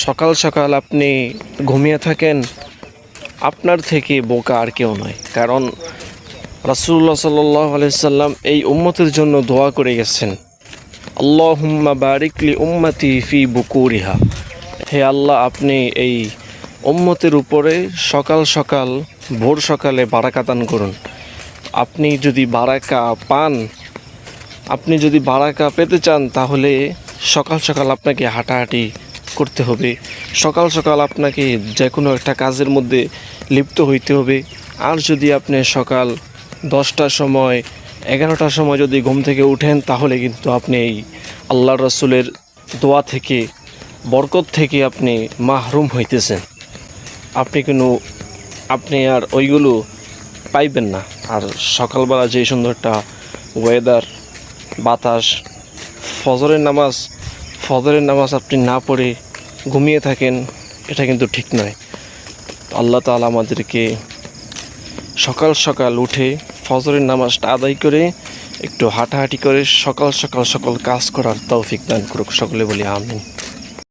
সকাল সকাল আপনি ঘুমিয়ে থাকেন, আপনার থেকে বোকা আর কেউ নয়। কারণ রাসূলুল্লাহ সাল্লাল্লাহু আলাইহি সাল্লাম এই উম্মতের জন্য দোয়া করে গেছেন, আল্লাহুম্মা বারিক লি উম্মতি ফি বুকুরিহা। হে আল্লাহ, আপনি এই উম্মতের উপরে সকাল সকাল ভোর সকালে বারাকা দান করুন। আপনি যদি বারাকা পান, আপনি যদি বারাকা পেতে চান, তাহলে সকাল সকাল আপনাকে হাঁটাহাঁটি করতে হবে। সকাল সকাল আপনাকে যে কোনো একটা কাজের মধ্যে লিপ্ত হইতে হবে। আর যদি আপনি সকাল 10টার সময় 11টার সময় যদি ঘুম থেকে উঠেন, তাহলে কিন্তু আপনি এই আল্লাহর রাসূলের দোয়া থেকে, বরকত থেকে আপনি মাহরুম হইতেছেন। আপনি আর ওইগুলো পাইবেন না। আর সকালবেলা যে সুন্দরটা ওয়েদার, বাতাস, ফজরের নামাজ আপনি না পড়ে ঘুমিয়ে থাকেন, এটা কিন্তু ঠিক নয়। আল্লাহ তাআলা আমাদেরকে সকাল সকাল উঠে ফজরের নামাজটা আদায় করে একটু হাঁটাহাঁটি করে সকাল সকাল সকল কাজ করার তৌফিক দান করুক। সকলে বলি আমিন।